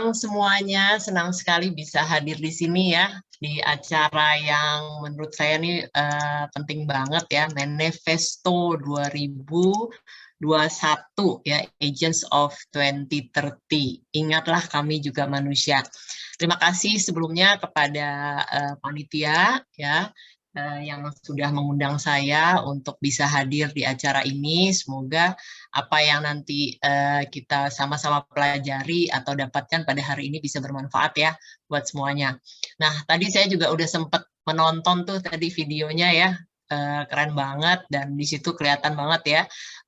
Siang semuanya, senang sekali bisa hadir di sini ya, di acara yang menurut saya ini penting banget ya, Manifesto 2021 ya, Agents of 2030. Ingatlah kami juga manusia. Terima kasih sebelumnya kepada panitia ya, yang sudah mengundang saya untuk bisa hadir di acara ini. Semoga apa yang nanti kita sama-sama pelajari atau dapatkan pada hari ini bisa bermanfaat ya buat semuanya. Nah, tadi saya juga udah sempat menonton tuh tadi videonya ya, keren banget dan di situ kelihatan banget ya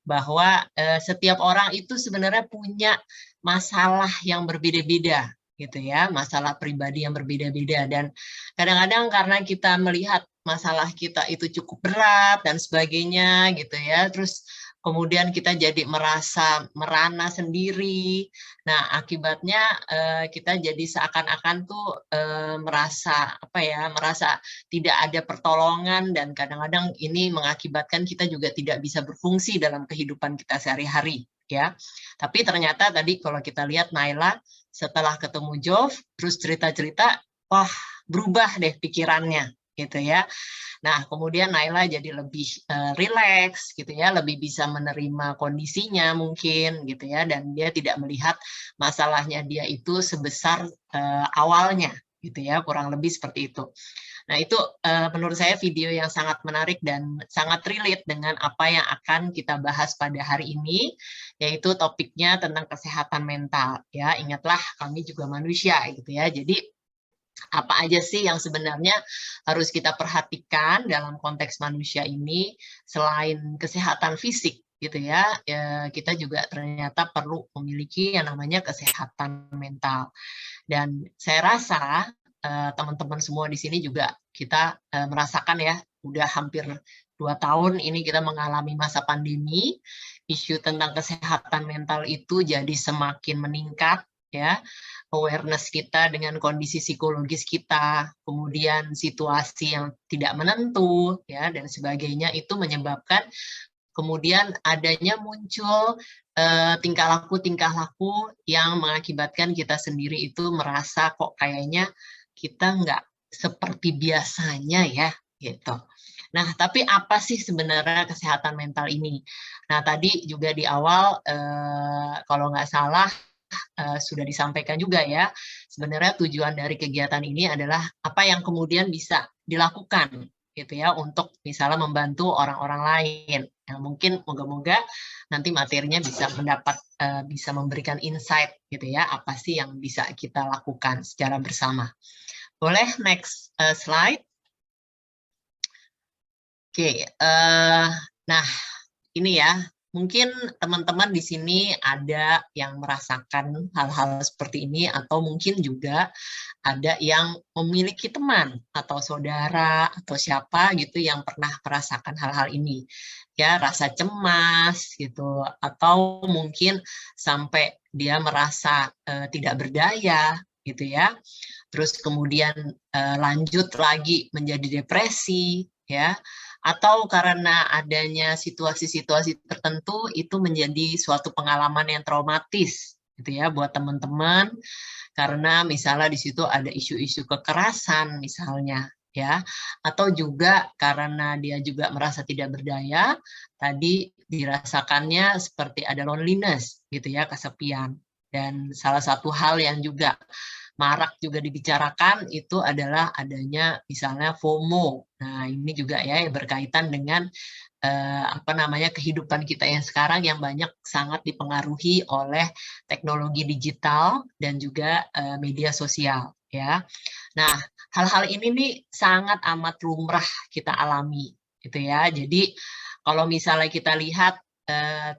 bahwa setiap orang itu sebenarnya punya masalah yang berbeda-beda gitu ya, masalah pribadi yang berbeda-beda, dan kadang-kadang karena kita melihat masalah kita itu cukup berat dan sebagainya gitu ya, terus kemudian kita jadi merasa merana sendiri. Nah, akibatnya kita jadi seakan-akan tuh merasa apa ya, merasa tidak ada pertolongan, dan kadang-kadang ini mengakibatkan kita juga tidak bisa berfungsi dalam kehidupan kita sehari-hari ya. Tapi ternyata tadi kalau kita lihat Naila setelah ketemu Jov, terus cerita-cerita, wah berubah deh pikirannya gitu ya. Nah, kemudian Naila jadi lebih rileks gitu ya, lebih bisa menerima kondisinya mungkin gitu ya, dan dia tidak melihat masalahnya dia itu sebesar awalnya gitu ya, kurang lebih seperti itu. Nah, itu menurut saya video yang sangat menarik dan sangat relate dengan apa yang akan kita bahas pada hari ini, yaitu topiknya tentang kesehatan mental ya. Ingatlah kami juga manusia gitu ya. Jadi apa aja sih yang sebenarnya harus kita perhatikan dalam konteks manusia ini selain kesehatan fisik gitu ya, kita juga ternyata perlu memiliki yang namanya kesehatan mental. Dan saya rasa teman-teman semua di sini juga kita merasakan ya, udah hampir 2 tahun ini kita mengalami masa pandemi, isu tentang kesehatan mental itu jadi semakin meningkat ya, awareness kita dengan kondisi psikologis kita, kemudian situasi yang tidak menentu ya dan sebagainya, itu menyebabkan kemudian adanya muncul tingkah laku yang mengakibatkan kita sendiri itu merasa kok kayaknya kita nggak seperti biasanya ya gitu. Nah, tapi apa sih sebenarnya kesehatan mental ini? Nah, tadi juga di awal kalau nggak salah sudah disampaikan juga ya, sebenarnya tujuan dari kegiatan ini adalah apa yang kemudian bisa dilakukan gitu ya untuk misalnya membantu orang-orang lain. Yang mungkin moga-moga nanti materinya bisa memberikan insight gitu ya, apa sih yang bisa kita lakukan secara bersama. Boleh next slide. Oke, nah ini ya, mungkin teman-teman di sini ada yang merasakan hal-hal seperti ini, atau mungkin juga ada yang memiliki teman atau saudara atau siapa gitu yang pernah merasakan hal-hal ini. Ya, rasa cemas gitu, atau mungkin sampai dia merasa tidak berdaya gitu ya. Terus kemudian lanjut lagi menjadi depresi ya, atau karena adanya situasi-situasi tertentu itu menjadi suatu pengalaman yang traumatis gitu ya buat teman-teman, karena misalnya di situ ada isu-isu kekerasan misalnya ya, atau juga karena dia juga merasa tidak berdaya, tadi dirasakannya seperti ada loneliness gitu ya, kesepian. Dan salah satu hal yang juga marak juga dibicarakan itu adalah adanya misalnya FOMO. Nah, ini juga ya berkaitan dengan apa namanya kehidupan kita yang sekarang yang banyak sangat dipengaruhi oleh teknologi digital dan juga media sosial ya. Nah, hal-hal ini nih sangat amat lumrah kita alami gitu ya. Jadi kalau misalnya kita lihat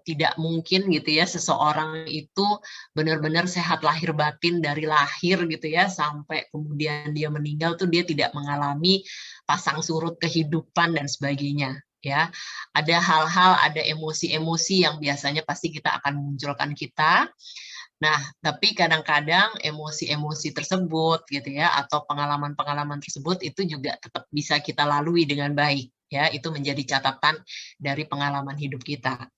tidak mungkin gitu ya seseorang itu benar-benar sehat lahir batin dari lahir gitu ya sampai kemudian dia meninggal tuh dia tidak mengalami pasang surut kehidupan dan sebagainya ya. Ada hal-hal, ada emosi-emosi yang biasanya pasti kita akan munculkan kita. Nah, tapi kadang-kadang emosi-emosi tersebut gitu ya atau pengalaman-pengalaman tersebut itu juga tetap bisa kita lalui dengan baik ya. Itu menjadi catatan dari pengalaman hidup kita.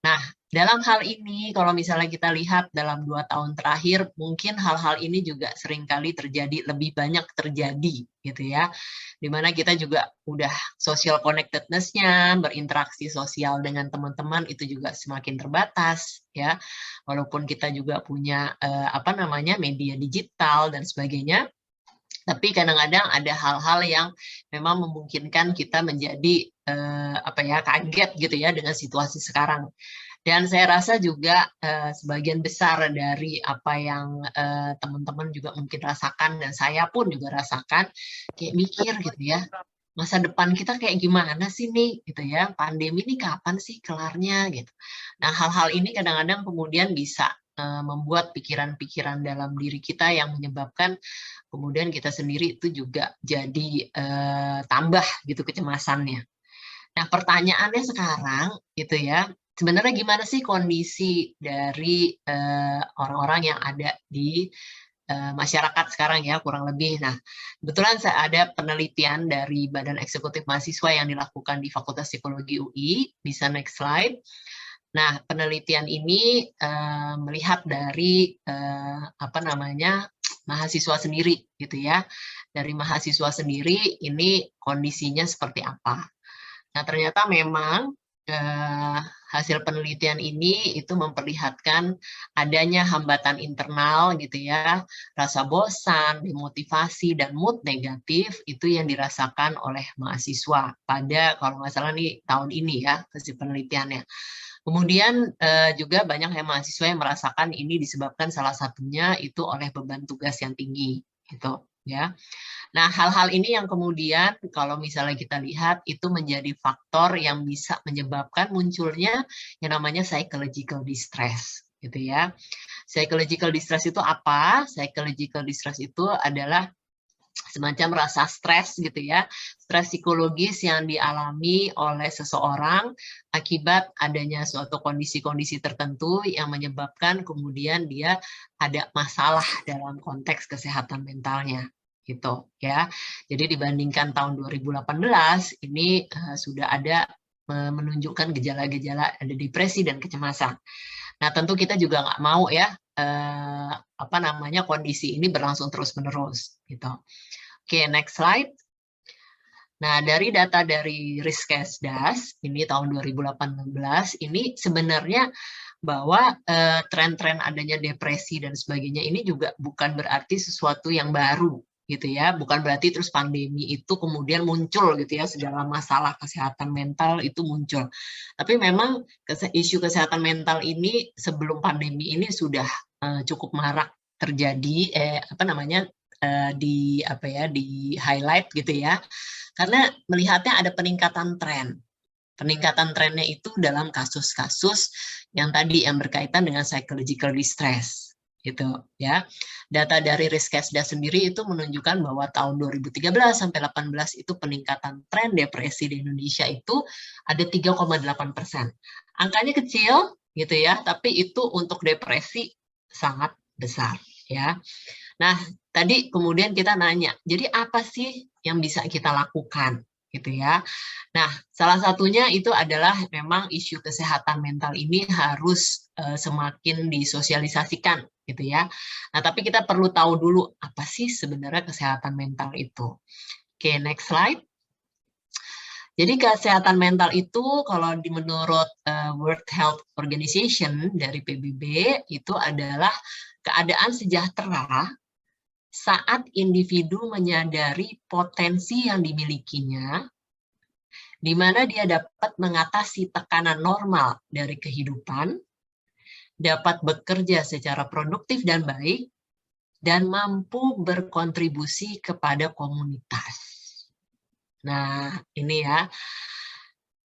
Nah, dalam hal ini, kalau misalnya kita lihat dalam 2 tahun terakhir, mungkin hal-hal ini juga seringkali terjadi, lebih banyak terjadi, gitu ya. Dimana kita juga udah social connectedness-nya, berinteraksi sosial dengan teman-teman itu juga semakin terbatas, ya. Walaupun kita juga punya, media digital dan sebagainya, tapi kadang-kadang ada hal-hal yang memang memungkinkan kita menjadi, kaget gitu ya dengan situasi sekarang. Dan saya rasa juga, sebagian besar dari apa yang, teman-teman juga mungkin rasakan dan saya pun juga rasakan, kayak mikir gitu ya, masa depan kita kayak gimana sih nih, gitu ya, pandemi ini kapan sih kelarnya, gitu. Nah, hal-hal ini kadang-kadang kemudian bisa, membuat pikiran-pikiran dalam diri kita yang menyebabkan kemudian kita sendiri itu juga jadi, tambah gitu kecemasannya. Nah, pertanyaannya sekarang gitu ya, sebenarnya gimana sih kondisi dari, orang-orang yang ada di, masyarakat sekarang ya kurang lebih. Nah, kebetulan saya ada penelitian dari Badan Eksekutif Mahasiswa yang dilakukan di Fakultas Psikologi UI, bisa next slide. Nah, penelitian ini, melihat dari, mahasiswa sendiri gitu ya. Dari mahasiswa sendiri ini kondisinya seperti apa. Nah, ternyata memang, hasil penelitian ini itu memperlihatkan adanya hambatan internal gitu ya, rasa bosan, demotivasi, dan mood negatif itu yang dirasakan oleh mahasiswa pada kalau nggak salah nih tahun ini ya, hasil penelitiannya. Kemudian, juga banyak yang mahasiswa yang merasakan ini disebabkan salah satunya itu oleh beban tugas yang tinggi, gitu ya. Nah, hal-hal ini yang kemudian kalau misalnya kita lihat itu menjadi faktor yang bisa menyebabkan munculnya yang namanya psychological distress, gitu ya. Psychological distress itu apa? Psychological distress itu adalah semacam rasa stres gitu ya, stres psikologis yang dialami oleh seseorang akibat adanya suatu kondisi-kondisi tertentu yang menyebabkan kemudian dia ada masalah dalam konteks kesehatan mentalnya gitu ya. Jadi dibandingkan tahun 2018 ini sudah ada menunjukkan gejala-gejala ada depresi dan kecemasan. Nah, tentu kita juga nggak mau ya kondisi ini berlangsung terus-menerus gitu. Oke, next slide. Nah, dari data dari Riskesdas, ini tahun 2018, ini sebenarnya bahwa tren-tren adanya depresi dan sebagainya ini juga bukan berarti sesuatu yang baru, gitu ya. Bukan berarti terus pandemi itu kemudian muncul gitu ya, segala masalah kesehatan mental itu muncul. Tapi memang isu kesehatan mental ini sebelum pandemi ini sudah cukup marak terjadi, di highlight gitu ya, karena melihatnya ada peningkatan tren. Peningkatan trennya itu dalam kasus-kasus yang tadi yang berkaitan dengan psychological distress gitu ya. Data dari Riskesdas sendiri itu menunjukkan bahwa tahun 2013 sampai 18 itu peningkatan tren depresi di Indonesia itu ada 3,8%. Angkanya kecil gitu ya, tapi itu untuk depresi sangat besar ya. Nah, tadi kemudian kita nanya, jadi apa sih yang bisa kita lakukan? Gitu ya. Nah, salah satunya itu adalah memang isu kesehatan mental ini harus semakin disosialisasikan gitu ya. Nah, tapi kita perlu tahu dulu apa sih sebenarnya kesehatan mental itu. Oke, next slide. Jadi kesehatan mental itu kalau menurut World Health Organization dari PBB itu adalah keadaan sejahtera saat individu menyadari potensi yang dimilikinya, di mana dia dapat mengatasi tekanan normal dari kehidupan, dapat bekerja secara produktif dan baik, dan mampu berkontribusi kepada komunitas. Nah, ini ya.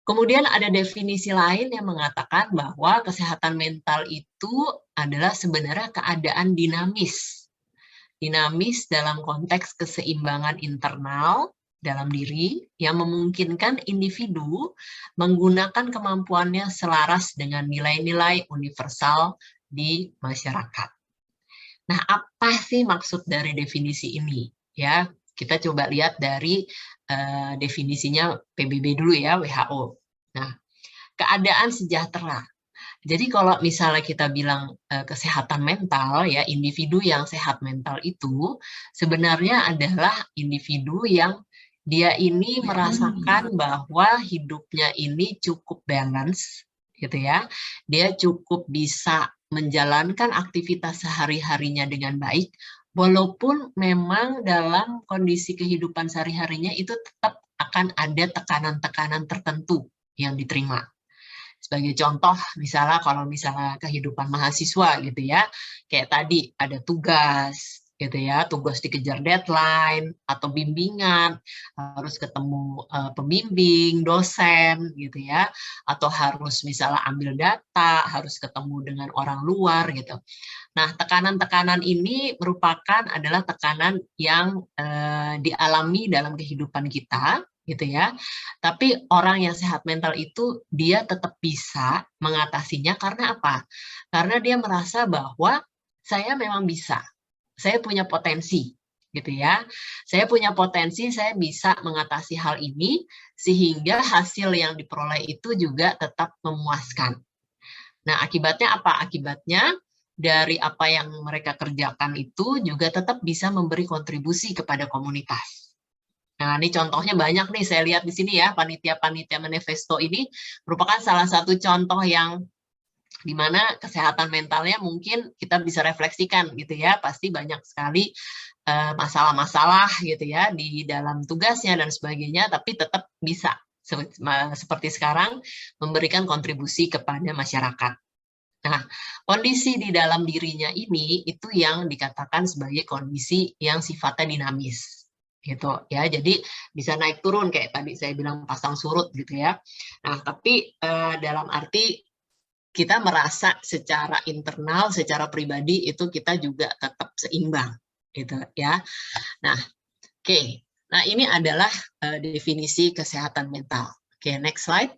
Kemudian ada definisi lain yang mengatakan bahwa kesehatan mental itu adalah sebenarnya keadaan dinamis. Dinamis dalam konteks keseimbangan internal dalam diri yang memungkinkan individu menggunakan kemampuannya selaras dengan nilai-nilai universal di masyarakat. Nah, apa sih maksud dari definisi ini? Ya, kita coba lihat dari definisinya PBB dulu ya, WHO. Nah, keadaan sejahtera. Jadi kalau misalnya kita bilang kesehatan mental ya, individu yang sehat mental itu sebenarnya adalah individu yang dia ini merasakan bahwa hidupnya ini cukup balance gitu ya. Dia cukup bisa menjalankan aktivitas sehari-harinya dengan baik, walaupun memang dalam kondisi kehidupan sehari-harinya itu tetap akan ada tekanan-tekanan tertentu yang diterima. Sebagai contoh, misalnya kalau misalnya kehidupan mahasiswa gitu ya, kayak tadi ada tugas gitu ya, tugas dikejar deadline atau bimbingan, harus ketemu pembimbing, dosen gitu ya, atau harus misalnya ambil data, harus ketemu dengan orang luar gitu. Nah, tekanan-tekanan ini adalah tekanan yang dialami dalam kehidupan kita, gitu ya. Tapi orang yang sehat mental itu dia tetap bisa mengatasinya karena apa? Karena dia merasa bahwa saya memang bisa, saya punya potensi, gitu ya. Saya punya potensi, saya bisa mengatasi hal ini sehingga hasil yang diperoleh itu juga tetap memuaskan. Nah, akibatnya apa? Akibatnya dari apa yang mereka kerjakan itu juga tetap bisa memberi kontribusi kepada komunitas. Nah, ini contohnya banyak nih, saya lihat di sini ya, panitia-panitia manifesto ini merupakan salah satu contoh yang di mana kesehatan mentalnya mungkin kita bisa refleksikan gitu ya, pasti banyak sekali masalah-masalah gitu ya di dalam tugasnya dan sebagainya, tapi tetap bisa seperti sekarang memberikan kontribusi kepada masyarakat. Nah, kondisi di dalam dirinya ini itu yang dikatakan sebagai kondisi yang sifatnya dinamis. Gitu ya. Jadi bisa naik turun kayak tadi saya bilang pasang surut gitu ya. Nah, tapi dalam arti kita merasa secara internal, secara pribadi itu kita juga tetap seimbang gitu ya. Nah, oke. Nah, ini adalah definisi kesehatan mental. Oke, next slide.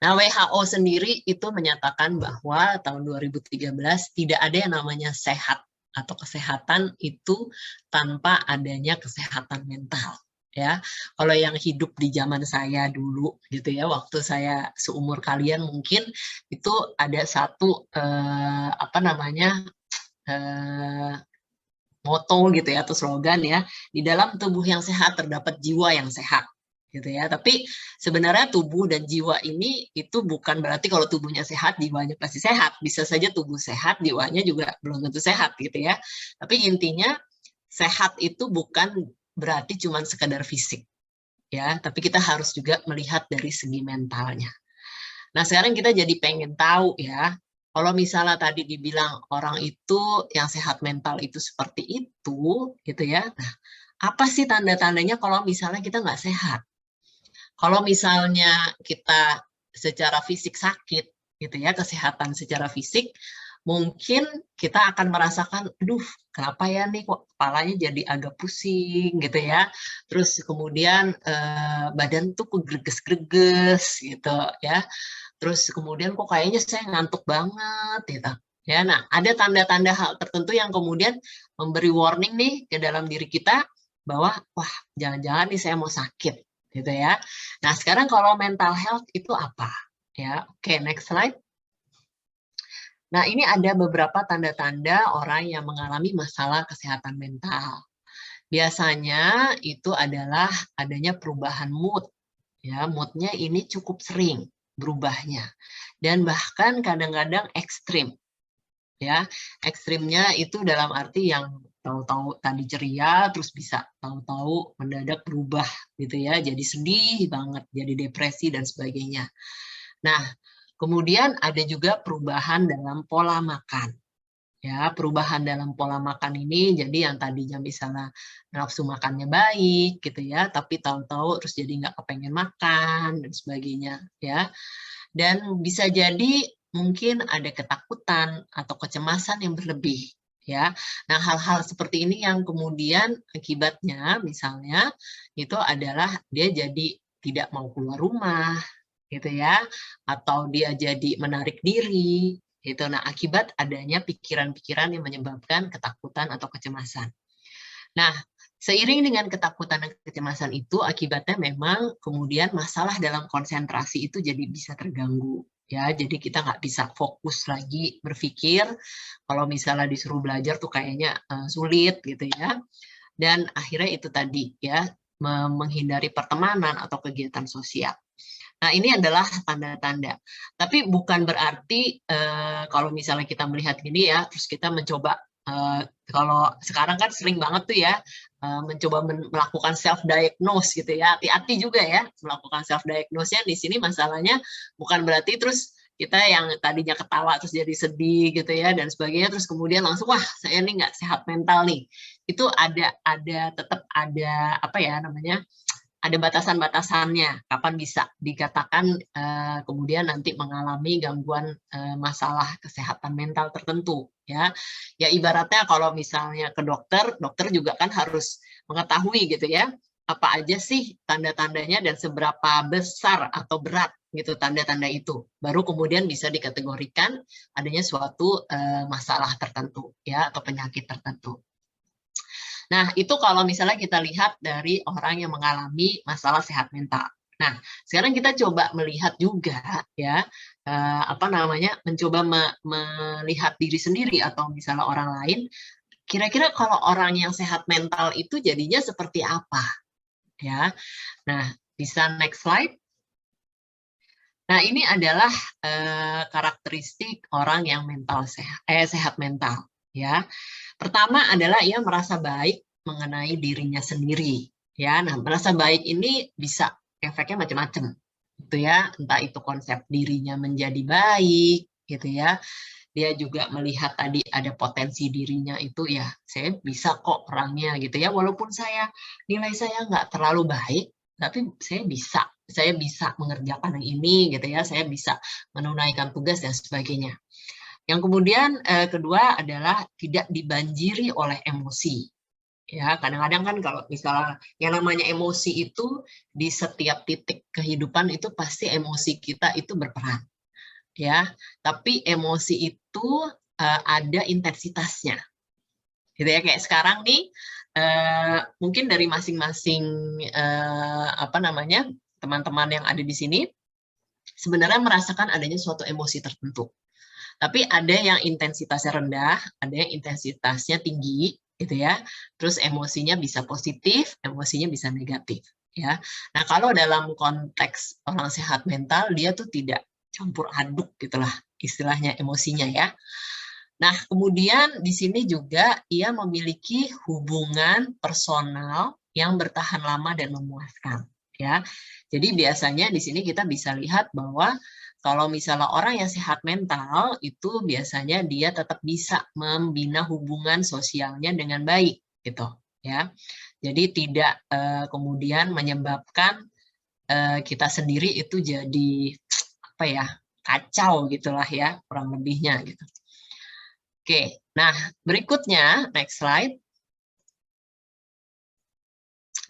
Nah, WHO sendiri itu menyatakan bahwa tahun 2013 tidak ada yang namanya sehat atau kesehatan itu tanpa adanya kesehatan mental. Ya, kalau yang hidup di zaman saya dulu gitu ya, waktu saya seumur kalian mungkin itu ada satu apa namanya moto gitu ya atau slogan ya, di dalam tubuh yang sehat terdapat jiwa yang sehat gitu ya. Tapi sebenarnya tubuh dan jiwa ini itu bukan berarti kalau tubuhnya sehat jiwanya pasti sehat. Bisa saja tubuh sehat jiwanya juga belum tentu sehat gitu ya. Tapi intinya sehat itu bukan berarti cuma sekedar fisik ya, tapi kita harus juga melihat dari segi mentalnya. Nah, sekarang kita jadi pengen tahu ya, kalau misalnya tadi dibilang orang itu yang sehat mental itu seperti itu, gitu ya. Nah, apa sih tanda-tandanya kalau misalnya kita nggak sehat? Kalau misalnya kita secara fisik sakit, gitu ya, kesehatan secara fisik, mungkin kita akan merasakan, aduh, kenapa ya nih kok kepalanya jadi agak pusing, gitu ya. Terus kemudian badan tuh greges-greges, gitu ya. Terus kemudian kok kayaknya saya ngantuk banget gitu. Ya, nah ada tanda-tanda hal tertentu yang kemudian memberi warning nih ke dalam diri kita bahwa wah jangan-jangan nih saya mau sakit gitu ya. Nah sekarang kalau mental health itu apa? Ya, oke, next slide. Nah ini ada beberapa tanda-tanda orang yang mengalami masalah kesehatan mental. Biasanya itu adalah adanya perubahan mood. Ya, moodnya ini cukup sering berubahnya dan bahkan kadang-kadang ekstrim. Ya, ekstrimnya itu dalam arti yang tahu-tahu tadi ceria terus bisa tahu-tahu mendadak berubah gitu ya, jadi sedih banget, jadi depresi dan sebagainya. Nah, kemudian ada juga perubahan dalam pola makan. Ya, perubahan dalam pola makan ini jadi yang tadinya misalnya nafsu makannya baik gitu ya, tapi tahu-tahu terus jadi nggak kepengen makan dan sebagainya ya. Dan bisa jadi mungkin ada ketakutan atau kecemasan yang berlebih ya. Nah, hal-hal seperti ini yang kemudian akibatnya misalnya itu adalah dia jadi tidak mau keluar rumah gitu ya, atau dia jadi menarik diri gitu. Nah, akibat adanya pikiran-pikiran yang menyebabkan ketakutan atau kecemasan. Nah, seiring dengan ketakutan dan kecemasan itu, akibatnya memang kemudian masalah dalam konsentrasi itu jadi bisa terganggu. ya. Jadi kita nggak bisa fokus lagi berpikir. Kalau misalnya disuruh belajar tuh kayaknya sulit gitu ya. Dan akhirnya itu tadi ya, menghindari pertemanan atau kegiatan sosial. Nah, ini adalah tanda-tanda. Tapi bukan berarti kalau misalnya kita melihat gini ya, terus kita mencoba, kalau sekarang kan sering banget tuh ya, mencoba melakukan self-diagnose gitu ya. Hati-hati juga ya melakukan self-diagnose-nya. Di sini masalahnya bukan berarti terus kita yang tadinya ketawa terus jadi sedih gitu ya dan sebagainya, terus kemudian langsung wah saya nih nggak sehat mental nih. Itu tetap ada apa ya namanya, ada batasan-batasannya, kapan bisa dikatakan kemudian nanti mengalami gangguan masalah kesehatan mental tertentu ya. Ya ibaratnya kalau misalnya ke dokter, dokter juga kan harus mengetahui gitu ya, apa aja sih tanda-tandanya dan seberapa besar atau berat gitu tanda-tanda itu. Baru kemudian bisa dikategorikan adanya suatu masalah tertentu ya atau penyakit tertentu. Nah, itu kalau misalnya kita lihat dari orang yang mengalami masalah sehat mental. Nah, sekarang kita coba melihat juga ya, apa namanya, mencoba melihat diri sendiri atau misalnya orang lain, kira-kira kalau orang yang sehat mental itu jadinya seperti apa ya. Nah, bisa next slide. Nah, ini adalah karakteristik orang yang sehat mental ya. Pertama adalah ia merasa baik mengenai dirinya sendiri ya. Nah, merasa baik ini bisa efeknya macam-macam gitu ya. Entah itu konsep dirinya menjadi baik gitu ya. Dia juga melihat tadi ada potensi dirinya itu ya, saya bisa kok orangnya gitu ya. Walaupun nilai saya nggak terlalu baik, tapi saya bisa mengerjakan yang ini gitu ya. Saya bisa menunaikan tugas dan sebagainya. Yang kemudian kedua adalah tidak dibanjiri oleh emosi. Ya, kadang-kadang kan kalau misalnya yang namanya emosi itu di setiap titik kehidupan itu pasti emosi kita itu berperan. Ya, tapi emosi itu ada intensitasnya. Gitu ya, kayak sekarang nih mungkin dari masing-masing apa namanya, teman-teman yang ada di sini sebenarnya merasakan adanya suatu emosi tertentu. Tapi ada yang intensitasnya rendah, ada yang intensitasnya tinggi, gitu ya. Terus emosinya bisa positif, emosinya bisa negatif, ya. Nah, kalau dalam konteks orang sehat mental, dia tuh tidak campur aduk, gitulah istilahnya emosinya ya. Nah, kemudian di sini juga ia memiliki hubungan personal yang bertahan lama dan memuaskan, ya. Jadi biasanya di sini kita bisa lihat bahwa kalau misalnya orang yang sehat mental, itu biasanya dia tetap bisa membina hubungan sosialnya dengan baik, gitu ya. Jadi tidak kemudian menyebabkan kita sendiri itu jadi apa ya, kacau gitulah ya, kurang lebihnya gitu. Oke, nah berikutnya, next slide.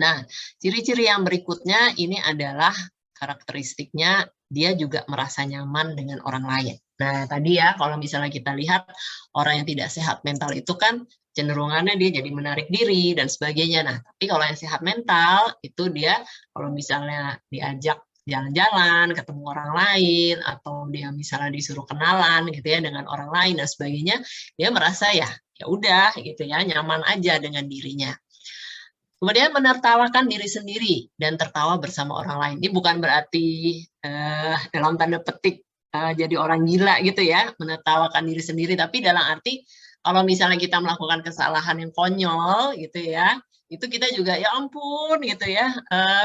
Nah, ciri-ciri yang berikutnya ini adalah karakteristiknya dia juga merasa nyaman dengan orang lain. Nah, tadi ya kalau misalnya kita lihat orang yang tidak sehat mental itu kan cenderungannya dia jadi menarik diri dan sebagainya. Nah, tapi kalau yang sehat mental itu dia kalau misalnya diajak jalan-jalan, ketemu orang lain, atau dia misalnya disuruh kenalan gitu ya dengan orang lain dan sebagainya, dia merasa ya udah gitu ya, nyaman aja dengan dirinya. Kemudian menertawakan diri sendiri dan tertawa bersama orang lain. Ini bukan berarti dalam tanda petik jadi orang gila gitu ya, menertawakan diri sendiri. Tapi dalam arti kalau misalnya kita melakukan kesalahan yang konyol gitu ya, itu kita juga ya ampun gitu ya,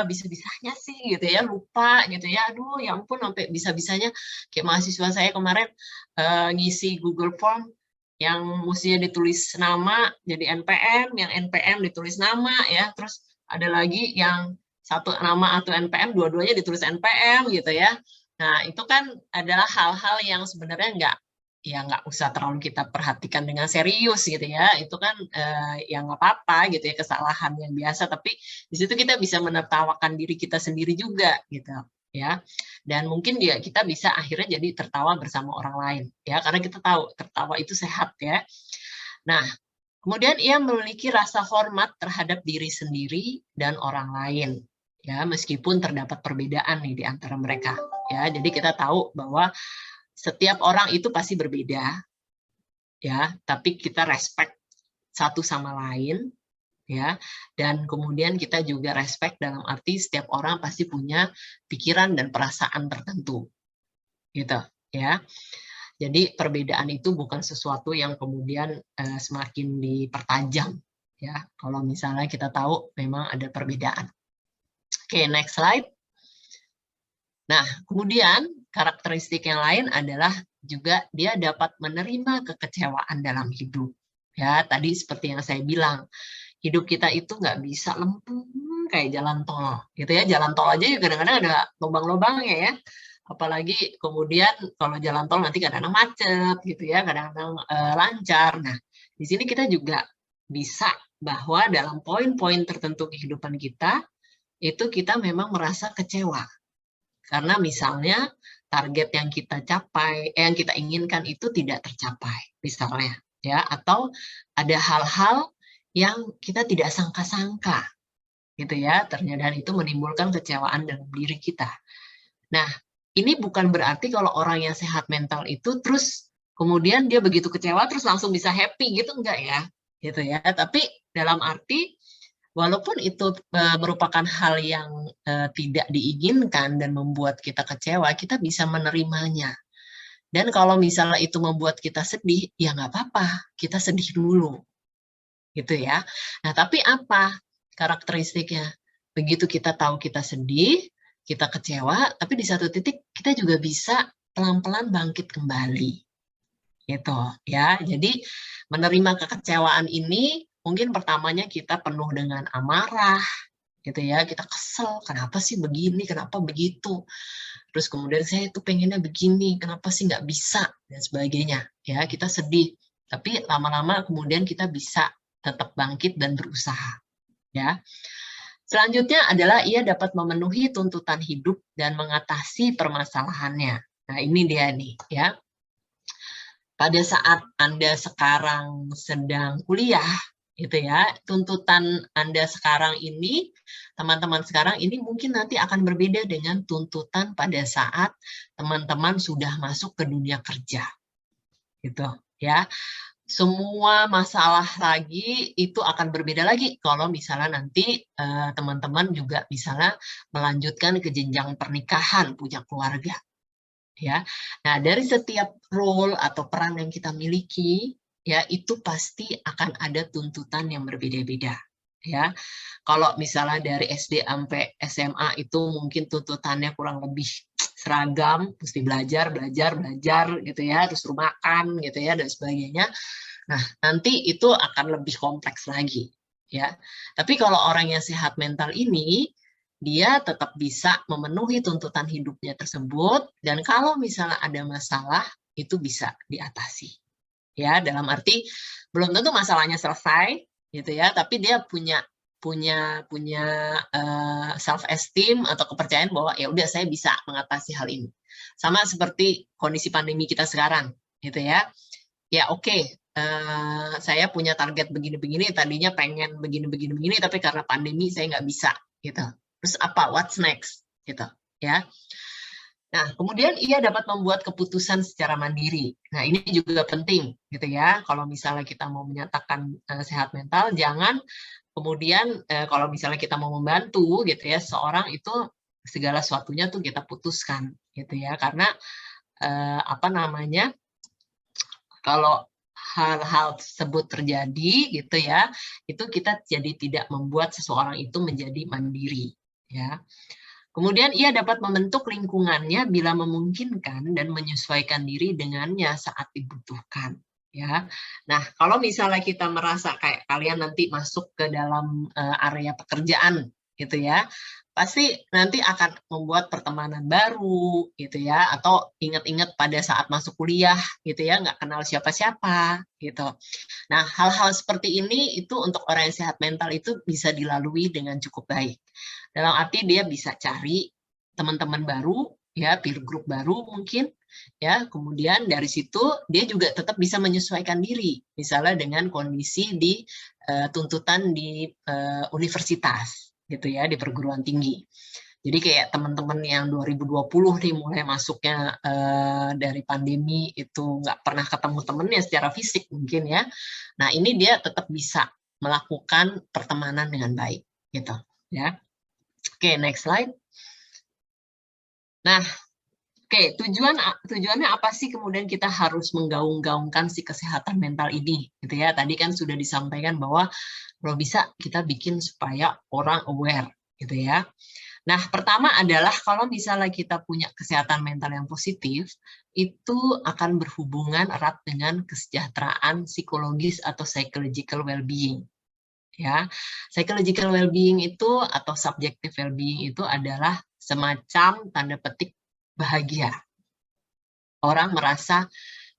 bisa-bisanya sih gitu ya, lupa gitu ya, aduh ya ampun sampai bisa-bisanya kayak mahasiswa saya kemarin ngisi Google Form yang mestinya ditulis nama jadi NPM, yang NPM ditulis nama ya, terus ada lagi yang satu nama atau NPM, dua-duanya ditulis NPM gitu ya. Nah itu kan adalah hal-hal yang sebenarnya nggak usah terlalu kita perhatikan dengan serius gitu ya. Itu kan yang nggak apa-apa gitu ya, kesalahan yang biasa. Tapi di situ kita bisa menertawakan diri kita sendiri juga gitu ya. Dan mungkin kita bisa akhirnya jadi tertawa bersama orang lain ya, karena kita tahu tertawa itu sehat ya. Nah, kemudian ia memiliki rasa hormat terhadap diri sendiri dan orang lain ya, meskipun terdapat perbedaan nih di antara mereka. ya. Jadi kita tahu bahwa setiap orang itu pasti berbeda, ya, tapi kita respect satu sama lain, ya, dan kemudian kita juga respect dalam arti setiap orang pasti punya pikiran dan perasaan tertentu, gitu, ya. Jadi perbedaan itu bukan sesuatu yang kemudian semakin dipertajam, ya, kalau misalnya kita tahu memang ada perbedaan. Oke, next slide. Nah, kemudian karakteristik yang lain adalah juga dia dapat menerima kekecewaan dalam hidup. Ya, tadi seperti yang saya bilang, hidup kita itu nggak bisa lempeng kayak jalan tol, gitu ya. Jalan tol aja kadang-kadang ada lubang-lubangnya ya. Apalagi kemudian kalau jalan tol nanti kadang-kadang macet, gitu ya, kadang-kadang lancar. Nah, di sini kita juga bisa bahwa dalam poin-poin tertentu kehidupan kita, itu kita memang merasa kecewa. Karena misalnya target yang kita capai, yang kita inginkan itu tidak tercapai, misalnya, ya, atau ada hal-hal yang kita tidak sangka-sangka, gitu ya, ternyata itu menimbulkan kecewaan dalam diri kita. Nah, ini bukan berarti kalau orang yang sehat mental itu terus kemudian dia begitu kecewa terus langsung bisa happy gitu, enggak ya, gitu ya. Tapi dalam arti walaupun itu merupakan hal yang tidak diinginkan dan membuat kita kecewa, kita bisa menerimanya. Dan kalau misalnya itu membuat kita sedih, ya nggak apa-apa, kita sedih dulu, gitu ya. Nah, tapi apa karakteristiknya? Begitu kita tahu kita sedih, kita kecewa, tapi di satu titik kita juga bisa pelan-pelan bangkit kembali, gitu ya. Jadi menerima kekecewaan ini mungkin pertamanya kita penuh dengan amarah, gitu ya, kita kesel, kenapa sih begini, kenapa begitu, terus kemudian saya itu pengennya begini, kenapa sih nggak bisa, dan sebagainya, ya, kita sedih, tapi lama-lama kemudian kita bisa tetap bangkit dan berusaha, ya. Selanjutnya adalah ia dapat memenuhi tuntutan hidup dan mengatasi permasalahannya. Nah, ini dia nih, ya. Pada saat Anda sekarang sedang kuliah, gitu ya, tuntutan Anda sekarang ini, teman-teman sekarang ini mungkin nanti akan berbeda dengan tuntutan pada saat teman-teman sudah masuk ke dunia kerja, gitu ya. Semua masalah lagi itu akan berbeda lagi kalau misalnya nanti teman-teman juga misalnya melanjutkan ke jenjang pernikahan, punya keluarga. Ya, nah dari setiap role atau peran yang kita miliki, ya itu pasti akan ada tuntutan yang berbeda-beda. Ya, kalau misalnya dari SD sampai SMA itu mungkin tuntutannya kurang lebih seragam, mesti belajar, belajar, belajar, gitu ya, terus suruh makan, gitu ya, dan sebagainya. Nah, nanti itu akan lebih kompleks lagi, ya. Tapi kalau orang yang sehat mental ini, dia tetap bisa memenuhi tuntutan hidupnya tersebut, dan kalau misalnya ada masalah, itu bisa diatasi. Ya, dalam arti belum tentu masalahnya selesai, gitu ya, tapi dia punya self esteem atau kepercayaan bahwa ya udah saya bisa mengatasi hal ini. Sama seperti kondisi pandemi kita sekarang, gitu ya. Ya oke, saya punya target begini-begini, tadinya pengen begini-begini, tapi karena pandemi saya nggak bisa, gitu. Terus apa? What's next? Gitu, ya. Nah, kemudian ia dapat membuat keputusan secara mandiri. Nah, ini juga penting, gitu ya. Kalau misalnya kita mau menyatakan sehat mental, jangan kemudian kalau misalnya kita mau membantu, gitu ya, seorang itu segala sesuatunya tuh kita putuskan, gitu ya. Karena apa namanya? Kalau hal-hal tersebut terjadi, gitu ya, itu kita jadi tidak membuat seseorang itu menjadi mandiri, ya. Kemudian ia dapat membentuk lingkungannya bila memungkinkan dan menyesuaikan diri dengannya saat dibutuhkan. Ya, nah kalau misalnya kita merasa kayak kalian nanti masuk ke dalam area pekerjaan, gitu ya, pasti nanti akan membuat pertemanan baru, gitu ya, atau ingat-ingat pada saat masuk kuliah, gitu ya, nggak kenal siapa-siapa, gitu. Nah, hal-hal seperti ini itu untuk orang yang sehat mental itu bisa dilalui dengan cukup baik. Dalam arti dia bisa cari teman-teman baru, ya, peer group baru mungkin, ya. Kemudian dari situ dia juga tetap bisa menyesuaikan diri, misalnya dengan kondisi di tuntutan di universitas, gitu ya, di perguruan tinggi. Jadi kayak teman-teman yang 2020 nih mulai masuknya dari pandemi itu nggak pernah ketemu temennya secara fisik mungkin ya. Nah ini dia tetap bisa melakukan pertemanan dengan baik gitu ya. Oke, next slide. Nah, oke, tujuannya apa sih kemudian kita harus menggaung-gaungkan si kesehatan mental ini, gitu ya? Tadi kan sudah disampaikan bahwa kalau bisa kita bikin supaya orang aware, gitu ya. Nah, pertama adalah kalau misalnya kita punya kesehatan mental yang positif, itu akan berhubungan erat dengan kesejahteraan psikologis atau psychological well-being. Ya, psychological well-being itu atau subjective well-being itu adalah semacam tanda petik bahagia. Orang merasa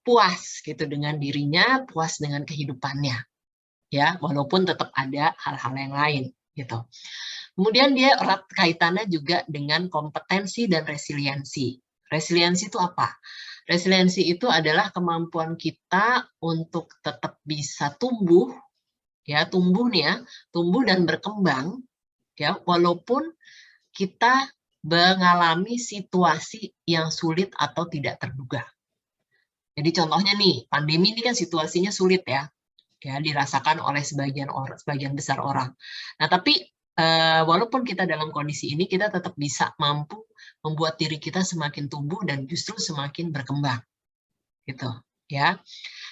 puas gitu dengan dirinya, puas dengan kehidupannya, ya, walaupun tetap ada hal-hal yang lain gitu. Kemudian dia erat kaitannya juga dengan kompetensi dan resiliensi. Resiliensi itu apa? Resiliensi itu adalah kemampuan kita untuk tetap bisa tumbuh, ya, tumbuh dan berkembang, ya, walaupun kita mengalami situasi yang sulit atau tidak terduga. Jadi contohnya nih, pandemi ini kan situasinya sulit ya dirasakan oleh sebagian besar orang. Nah, tapi walaupun kita dalam kondisi ini, kita tetap bisa mampu membuat diri kita semakin tumbuh dan justru semakin berkembang, gitu ya.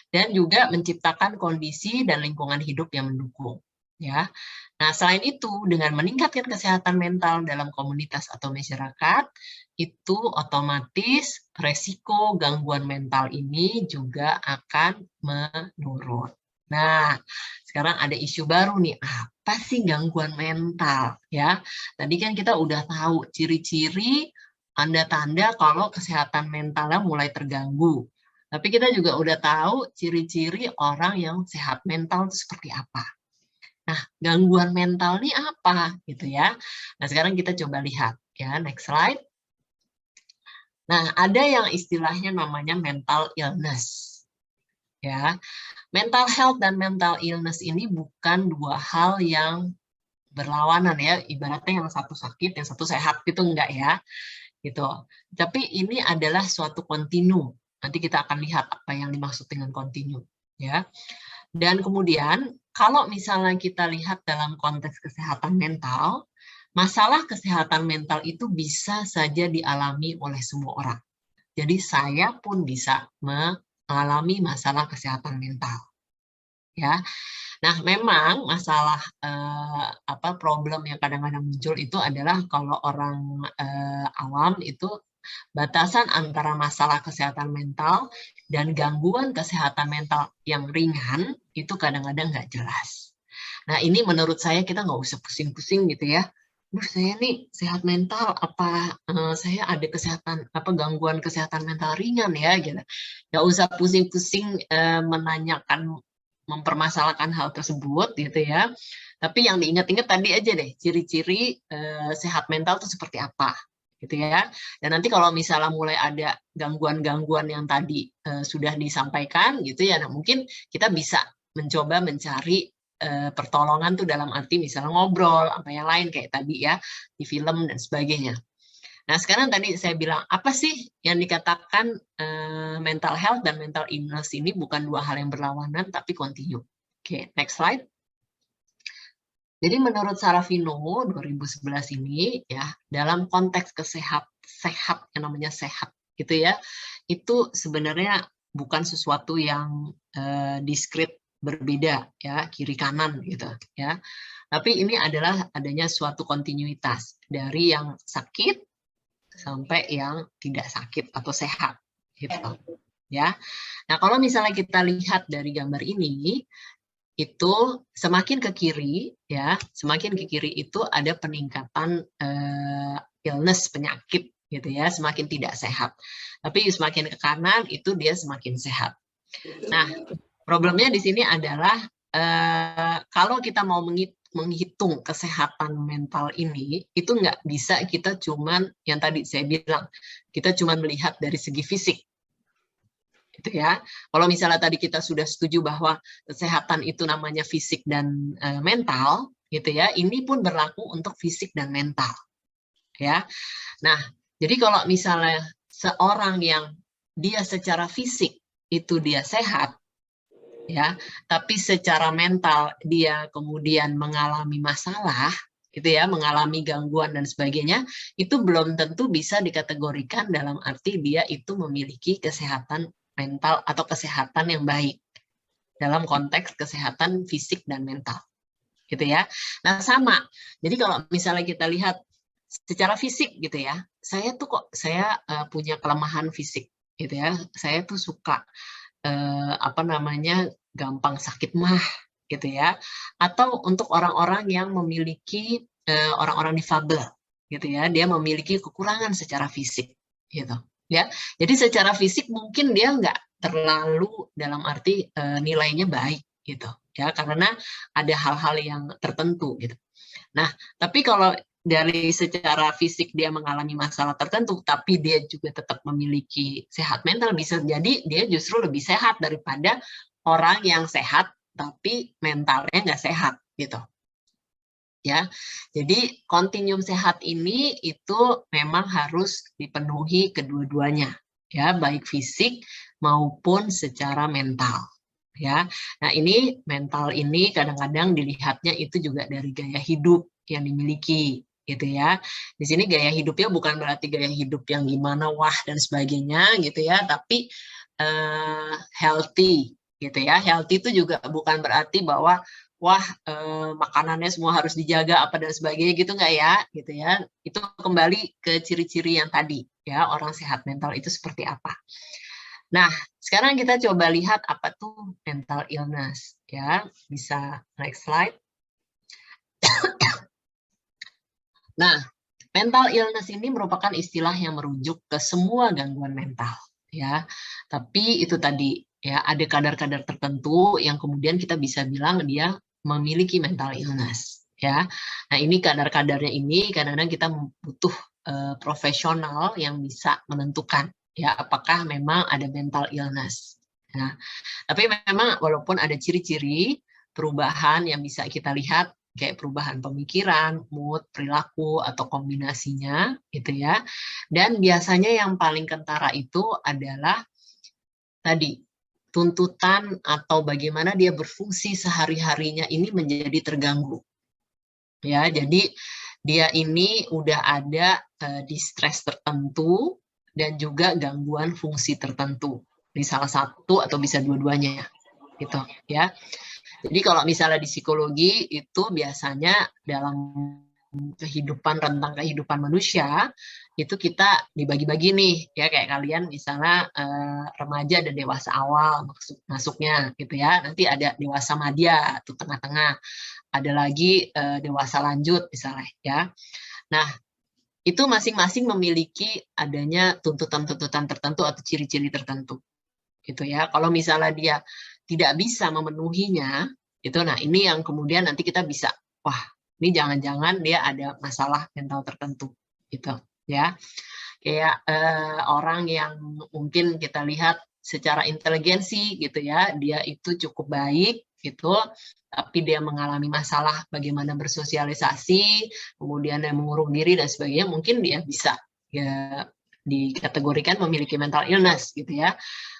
Dan juga menciptakan kondisi dan lingkungan hidup yang mendukung, ya. Nah, selain itu, dengan meningkatkan kesehatan mental dalam komunitas atau masyarakat, itu otomatis resiko gangguan mental ini juga akan menurun. Nah, sekarang ada isu baru nih, apa sih gangguan mental? Ya, tadi kan kita udah tahu ciri-ciri, tanda-tanda kalau kesehatan mentalnya mulai terganggu. Tapi kita juga udah tahu ciri-ciri orang yang sehat mental itu seperti apa. Nah, gangguan mental ini apa gitu ya? Nah, sekarang kita coba lihat ya, next slide. Nah, ada yang istilahnya namanya mental illness. Ya, mental health dan mental illness ini bukan dua hal yang berlawanan ya, ibaratnya yang satu sakit, yang satu sehat gitu enggak ya, gitu. Tapi ini adalah suatu kontinu. Nanti kita akan lihat apa yang dimaksud dengan kontinu, ya. Dan kemudian kalau misalnya kita lihat dalam konteks kesehatan mental, masalah kesehatan mental itu bisa saja dialami oleh semua orang. Jadi saya pun bisa mengalami masalah kesehatan mental. Ya, nah memang masalah problem yang kadang-kadang muncul itu adalah kalau orang awam itu batasan antara masalah kesehatan mental dan gangguan kesehatan mental yang ringan itu kadang-kadang nggak jelas. Nah ini menurut saya kita nggak usah pusing-pusing gitu ya. Saya nih sehat mental apa saya ada gangguan kesehatan mental ringan ya gitu. Nggak usah pusing-pusing menanyakan mempermasalahkan hal tersebut gitu ya. Tapi yang diingat-ingat tadi aja deh ciri-ciri sehat mental itu seperti apa gitu ya. Dan nanti kalau misalnya mulai ada gangguan-gangguan yang tadi sudah disampaikan gitu ya, nah mungkin kita bisa mencoba mencari pertolongan tuh dalam arti misalnya ngobrol apa yang lain kayak tadi ya di film dan sebagainya. Nah, sekarang tadi saya bilang, apa sih yang dikatakan mental health dan mental illness ini bukan dua hal yang berlawanan, tapi kontinu. Oke, next slide. Jadi menurut Sarafino 2011 ini, ya dalam konteks sehat yang namanya sehat, gitu ya, itu sebenarnya bukan sesuatu yang diskrit berbeda, ya kiri kanan gitu, ya. Tapi ini adalah adanya suatu kontinuitas dari yang sakit sampai yang tidak sakit atau sehat gitu ya. Nah, kalau misalnya kita lihat dari gambar ini itu semakin ke kiri ya, semakin ke kiri itu ada peningkatan illness penyakit gitu ya, semakin tidak sehat. Tapi semakin ke kanan itu dia semakin sehat. Nah, problemnya di sini adalah kalau kita mau menghitung kesehatan mental ini, itu nggak bisa kita cuman yang tadi saya bilang, kita cuman melihat dari segi fisik. Gitu ya. Kalau misalnya tadi kita sudah setuju bahwa kesehatan itu namanya fisik dan mental, gitu ya, ini pun berlaku untuk fisik dan mental. ya. Nah, jadi kalau misalnya seorang yang dia secara fisik itu dia sehat, ya, tapi secara mental dia kemudian mengalami masalah, gitu ya, mengalami gangguan dan sebagainya, itu belum tentu bisa dikategorikan dalam arti dia itu memiliki kesehatan mental atau kesehatan yang baik dalam konteks kesehatan fisik dan mental, gitu ya. Nah, sama. Jadi kalau misalnya kita lihat secara fisik gitu ya, saya tuh kok saya punya kelemahan fisik gitu ya. Saya tuh suka apa namanya, gampang sakit mah gitu ya. Atau untuk orang-orang yang memiliki orang-orang difabel gitu ya, dia memiliki kekurangan secara fisik gitu ya. Jadi secara fisik mungkin dia nggak terlalu dalam arti nilainya baik gitu ya, karena ada hal-hal yang tertentu gitu. Nah, tapi kalau dari secara fisik dia mengalami masalah tertentu, tapi dia juga tetap memiliki sehat mental, bisa jadi dia justru lebih sehat daripada orang yang sehat tapi mentalnya nggak sehat gitu. Ya, jadi kontinuum sehat ini itu memang harus dipenuhi kedua-duanya, ya, baik fisik maupun secara mental. Ya, nah ini mental ini kadang-kadang dilihatnya itu juga dari gaya hidup yang dimiliki, gitu ya. Di sini gaya hidupnya bukan berarti gaya hidup yang gimana wah dan sebagainya, gitu ya, tapi healthy, gitu ya. Healthy itu juga bukan berarti bahwa wah makanannya semua harus dijaga apa dan sebagainya gitu nggak ya, gitu ya. Itu kembali ke ciri-ciri yang tadi, ya orang sehat mental itu seperti apa. Nah, sekarang kita coba lihat apa tuh mental illness, ya. Bisa next slide. Nah, mental illness ini merupakan istilah yang merujuk ke semua gangguan mental, ya. Tapi itu tadi, ya, ada kadar-kadar tertentu yang kemudian kita bisa bilang dia memiliki mental illness, ya. Nah, ini kadar-kadarnya ini kadang-kadang kita butuh profesional yang bisa menentukan, ya, apakah memang ada mental illness. Nah, tapi memang walaupun ada ciri-ciri perubahan yang bisa kita lihat kayak perubahan pemikiran, mood, perilaku, atau kombinasinya, gitu ya. Dan biasanya yang paling kentara itu adalah tadi, tuntutan atau bagaimana dia berfungsi sehari-harinya ini menjadi terganggu. Ya, jadi dia ini udah ada distress tertentu dan juga gangguan fungsi tertentu di salah satu atau bisa dua-duanya, gitu ya. Jadi kalau misalnya di psikologi itu biasanya dalam rentang kehidupan manusia itu kita dibagi-bagi nih ya, kayak kalian misalnya remaja dan dewasa awal masuknya gitu ya, nanti ada dewasa madya tuh tengah-tengah, ada lagi dewasa lanjut misalnya ya. Nah, itu masing-masing memiliki adanya tuntutan-tuntutan tertentu atau ciri-ciri tertentu gitu ya. Kalau misalnya dia tidak bisa memenuhinya, itu nah ini yang kemudian nanti kita bisa, wah ini jangan-jangan dia ada masalah mental tertentu, gitu ya. Kayak orang yang mungkin kita lihat secara inteligensi gitu ya, dia itu cukup baik gitu, tapi dia mengalami masalah bagaimana bersosialisasi, kemudian dia mengurung diri dan sebagainya, mungkin dia bisa ya dikategorikan memiliki mental illness gitu ya.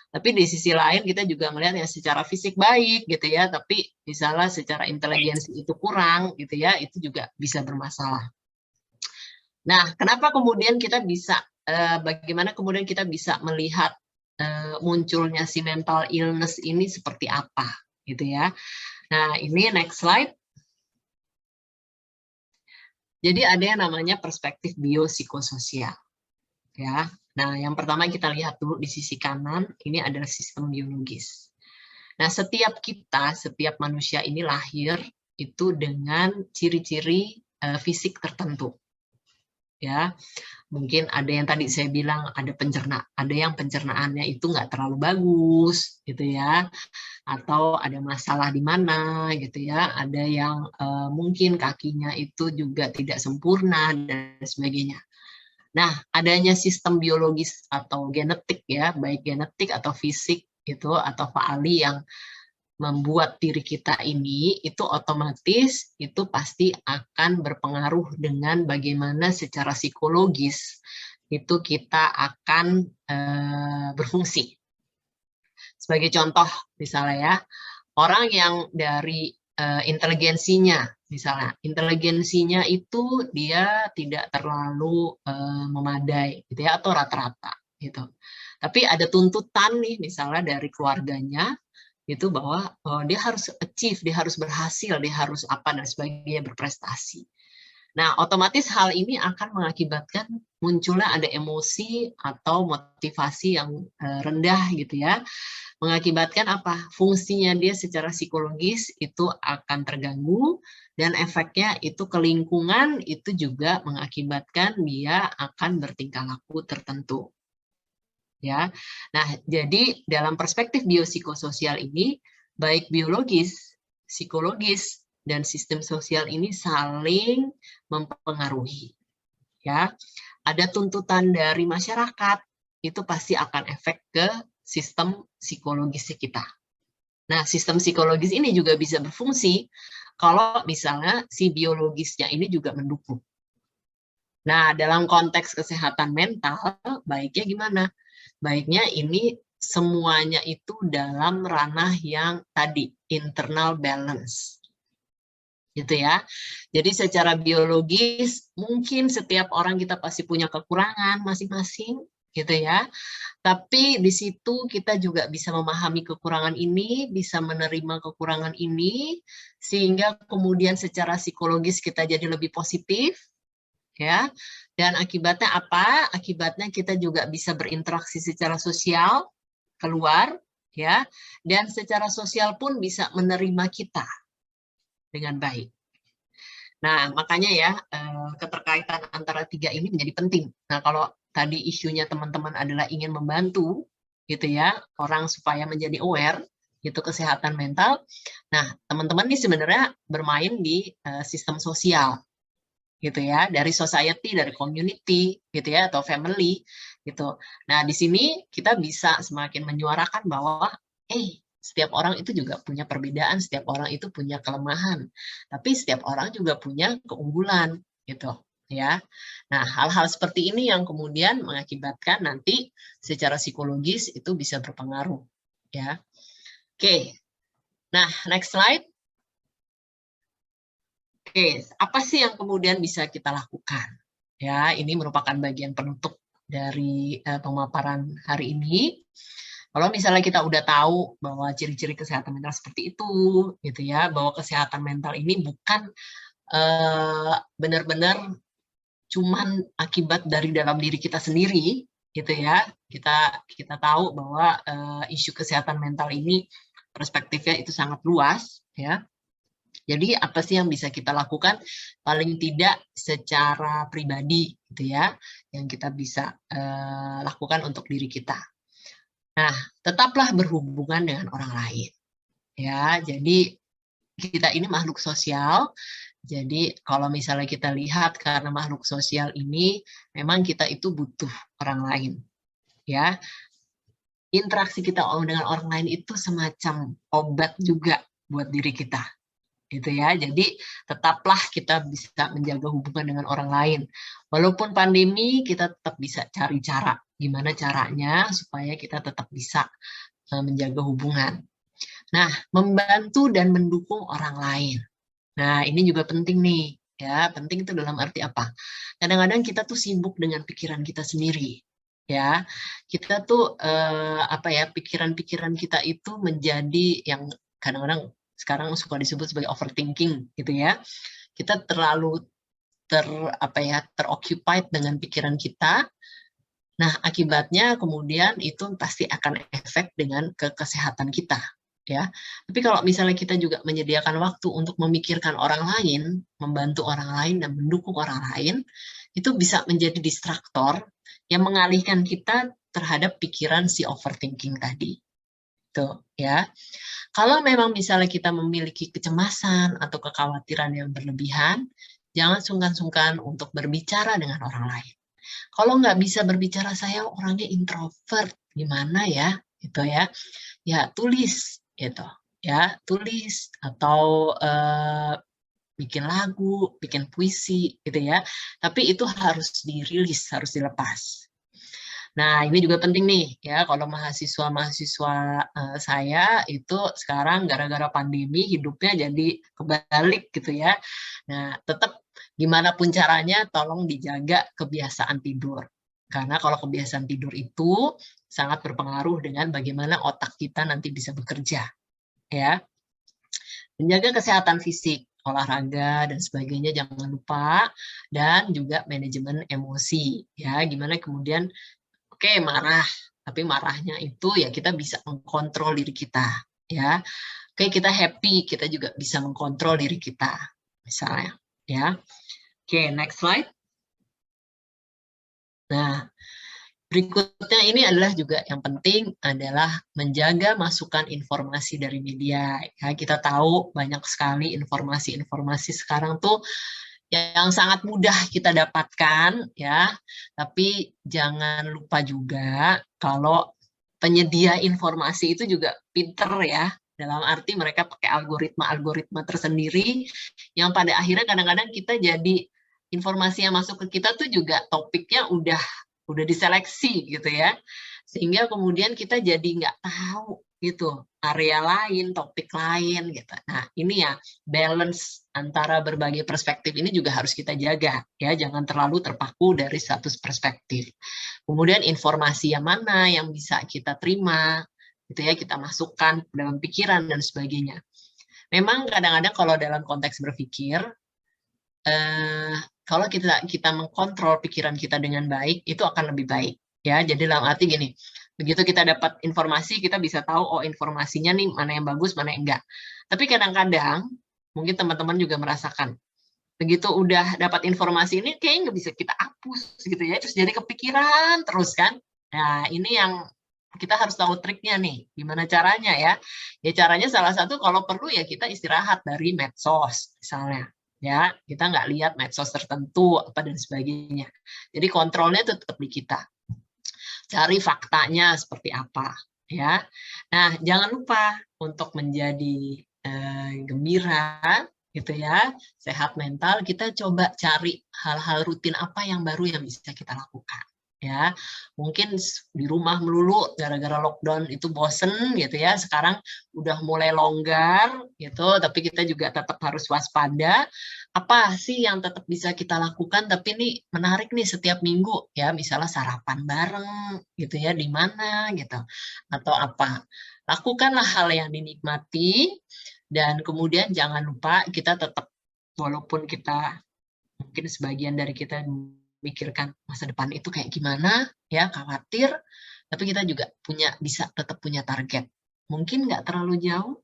Tapi di sisi lain kita juga melihat yang secara fisik baik gitu ya, tapi misalnya secara inteligensi itu kurang gitu ya, itu juga bisa bermasalah. Nah, kenapa kemudian kita bisa, bagaimana kemudian kita bisa melihat munculnya si mental illness ini seperti apa gitu ya. Nah, ini next slide. Jadi ada yang namanya perspektif biopsikososial. Ya. Nah, yang pertama kita lihat dulu di sisi kanan, ini adalah sistem biologis. Nah, setiap manusia ini lahir itu dengan ciri-ciri fisik tertentu. Ya, mungkin ada yang tadi saya bilang ada yang pencernaannya itu nggak terlalu bagus, gitu ya, atau ada masalah di mana, gitu ya, ada yang mungkin kakinya itu juga tidak sempurna dan sebagainya. Nah, adanya sistem biologis atau genetik ya, baik genetik atau fisik itu atau faali yang membuat diri kita ini itu otomatis itu pasti akan berpengaruh dengan bagaimana secara psikologis itu kita akan berfungsi. Sebagai contoh misalnya ya, orang yang dari inteligensinya, misalnya inteligensinya itu dia tidak terlalu memadai gitu ya, atau rata-rata gitu. Tapi ada tuntutan nih misalnya dari keluarganya itu bahwa dia harus achieve, dia harus berhasil, dia harus apa dan sebagainya, berprestasi. Nah, otomatis hal ini akan mengakibatkan munculnya ada emosi atau motivasi yang rendah gitu ya. Mengakibatkan apa? Fungsinya dia secara psikologis itu akan terganggu dan efeknya itu ke lingkungan itu juga mengakibatkan dia akan bertingkah laku tertentu. Ya. Nah, jadi dalam perspektif biopsikososial ini baik biologis, psikologis dan sistem sosial ini saling mempengaruhi. Ya. Ada tuntutan dari masyarakat, itu pasti akan efek ke sistem psikologis kita. Nah, sistem psikologis ini juga bisa berfungsi kalau misalnya si biologisnya ini juga mendukung. Nah, dalam konteks kesehatan mental, baiknya gimana? Baiknya ini semuanya itu dalam ranah yang tadi, internal balance. Gitu ya. Jadi secara biologis, mungkin setiap orang kita pasti punya kekurangan masing-masing, gitu ya. Tapi di situ kita juga bisa memahami kekurangan ini, bisa menerima kekurangan ini, sehingga kemudian secara psikologis kita jadi lebih positif, ya. Dan akibatnya apa? Akibatnya kita juga bisa berinteraksi secara sosial, keluar, ya. Dan secara sosial pun bisa menerima kita dengan baik. Nah, makanya ya, keterkaitan antara tiga ini menjadi penting. Nah, kalau tadi isunya teman-teman adalah ingin membantu, gitu ya, orang supaya menjadi aware, gitu, kesehatan mental. Nah, teman-teman ini sebenarnya bermain di sistem sosial, gitu ya, dari society, dari community, gitu ya, atau family, gitu. Nah, di sini kita bisa semakin menyuarakan bahwa, setiap orang itu juga punya perbedaan, setiap orang itu punya kelemahan, tapi setiap orang juga punya keunggulan, gitu ya. Nah, hal-hal seperti ini yang kemudian mengakibatkan nanti secara psikologis itu bisa berpengaruh, ya. Oke, nah next slide. Oke, apa sih yang kemudian bisa kita lakukan? Ya, ini merupakan bagian penutup dari pemaparan hari ini. Kalau misalnya kita udah tahu bahwa ciri-ciri kesehatan mental seperti itu, gitu ya, bahwa kesehatan mental ini bukan benar-benar cuman akibat dari dalam diri kita sendiri, gitu ya. Kita tahu bahwa isu kesehatan mental ini perspektifnya itu sangat luas, ya. Jadi apa sih yang bisa kita lakukan paling tidak secara pribadi gitu ya, yang kita bisa lakukan untuk diri kita. Nah, tetaplah berhubungan dengan orang lain. Ya, jadi kita ini makhluk sosial. Jadi kalau misalnya kita lihat karena makhluk sosial ini memang kita itu butuh orang lain. Ya, interaksi kita dengan orang lain itu semacam obat juga buat diri kita. Gitu ya. Jadi tetaplah kita bisa menjaga hubungan dengan orang lain. Walaupun pandemi, kita tetap bisa cari cara. Gimana caranya supaya kita tetap bisa menjaga hubungan. Nah, membantu dan mendukung orang lain. Nah, ini juga penting nih. Ya, penting itu dalam arti apa? Kadang-kadang kita tuh sibuk dengan pikiran kita sendiri. Ya, kita tuh pikiran-pikiran kita itu menjadi yang kadang-kadang sekarang suka disebut sebagai overthinking gitu ya. Kita terlalu teroccupied dengan pikiran kita. Nah, akibatnya kemudian itu pasti akan efek dengan kesehatan kita, ya. Tapi kalau misalnya kita juga menyediakan waktu untuk memikirkan orang lain, membantu orang lain dan mendukung orang lain, itu bisa menjadi distraktor yang mengalihkan kita terhadap pikiran si overthinking tadi. Tuh, ya. Kalau memang misalnya kita memiliki kecemasan atau kekhawatiran yang berlebihan, jangan sungkan-sungkan untuk berbicara dengan orang lain. Kalau nggak bisa berbicara, saya orangnya introvert, gimana ya? Gitu ya. Ya, tulis gitu. ya tulis atau bikin lagu, bikin puisi gitu ya. Tapi itu harus dirilis, harus dilepas. Nah, ini juga penting nih ya, kalau mahasiswa-mahasiswa saya itu sekarang gara-gara pandemi hidupnya jadi kebalik gitu ya. Nah, tetap gimana pun caranya tolong dijaga kebiasaan tidur. Karena kalau kebiasaan tidur itu sangat berpengaruh dengan bagaimana otak kita nanti bisa bekerja ya. Menjaga kesehatan fisik, olahraga dan sebagainya jangan lupa, dan juga manajemen emosi ya. Gimana kemudian oke, marah, tapi marahnya itu ya kita bisa mengkontrol diri kita, ya. Oke, kita happy, kita juga bisa mengkontrol diri kita, misalnya, ya. Oke, next slide. Nah, berikutnya ini adalah juga yang penting adalah menjaga masukan informasi dari media. Ya, kita tahu banyak sekali informasi-informasi sekarang tuh yang sangat mudah kita dapatkan ya, tapi jangan lupa juga kalau penyedia informasi itu juga pinter ya, dalam arti mereka pakai algoritma tersendiri yang pada akhirnya kadang-kadang kita jadi informasi yang masuk ke kita tuh juga topiknya udah diseleksi gitu ya, sehingga kemudian kita jadi nggak tahu gitu area lain, topik lain gitu. Nah ini ya balance antara berbagai perspektif ini juga harus kita jaga ya, jangan terlalu terpaku dari satu perspektif. Kemudian informasi yang mana yang bisa kita terima gitu ya, kita masukkan dalam pikiran dan sebagainya. Memang kadang-kadang kalau dalam konteks berpikir kalau kita mengkontrol pikiran kita dengan baik, itu akan lebih baik ya. Jadi dalam arti gini, begitu kita dapat informasi, kita bisa tahu oh informasinya nih mana yang bagus, mana yang enggak. Tapi kadang-kadang mungkin teman-teman juga merasakan begitu udah dapat informasi ini kayaknya nggak bisa kita hapus gitu ya, terus jadi kepikiran terus kan. Nah ini yang kita harus tahu triknya nih, gimana caranya ya. Ya caranya salah satu kalau perlu ya kita istirahat dari medsos misalnya. Ya, kita nggak lihat medsos tertentu apa dan sebagainya. Jadi kontrolnya itu tetap di kita. Cari faktanya seperti apa ya. Nah, jangan lupa untuk menjadi gembira gitu ya, sehat mental, kita coba cari hal-hal rutin apa yang baru yang bisa kita lakukan ya. Mungkin di rumah melulu gara-gara lockdown itu bosen gitu ya, sekarang udah mulai longgar gitu, tapi kita juga tetap harus waspada. Apa sih yang tetap bisa kita lakukan tapi ini menarik nih setiap minggu ya, misalnya sarapan bareng gitu ya, di mana gitu atau apa. Lakukanlah hal yang dinikmati. Dan kemudian jangan lupa kita tetap, walaupun kita mungkin sebagian dari kita memikirkan masa depan itu kayak gimana, ya khawatir, tapi kita juga bisa tetap punya target. Mungkin nggak terlalu jauh,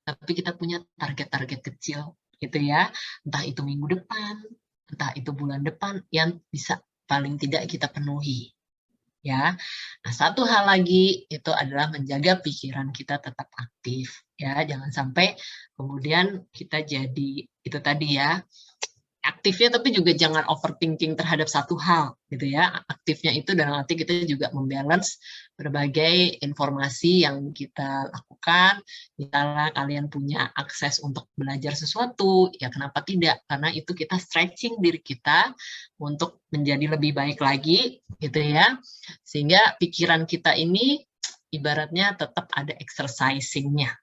tapi kita punya target-target kecil, gitu ya. Entah itu minggu depan, entah itu bulan depan, yang bisa paling tidak kita penuhi. Ya, nah satu hal lagi itu adalah menjaga pikiran kita tetap aktif ya, jangan sampai kemudian kita jadi itu tadi ya aktifnya, tapi juga jangan overthinking terhadap satu hal gitu ya. Aktifnya itu dalam arti kita juga membalance berbagai informasi yang kita lakukan. Misalnya kalian punya akses untuk belajar sesuatu, ya kenapa tidak? Karena itu kita stretching diri kita untuk menjadi lebih baik lagi gitu ya. Sehingga pikiran kita ini ibaratnya tetap ada exercising-nya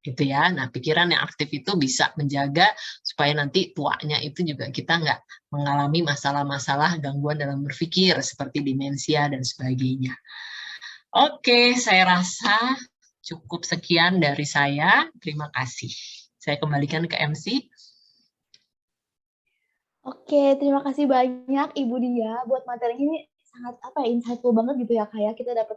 gitu ya. Nah, pikiran yang aktif itu bisa menjaga supaya nanti tuanya itu juga kita nggak mengalami masalah-masalah gangguan dalam berpikir seperti demensia dan sebagainya. Oke, saya rasa cukup sekian dari saya. Terima kasih. Saya kembalikan ke MC. Oke, terima kasih banyak Ibu Dia buat materinya ini sangat insightful banget gitu ya, kayak kita dapat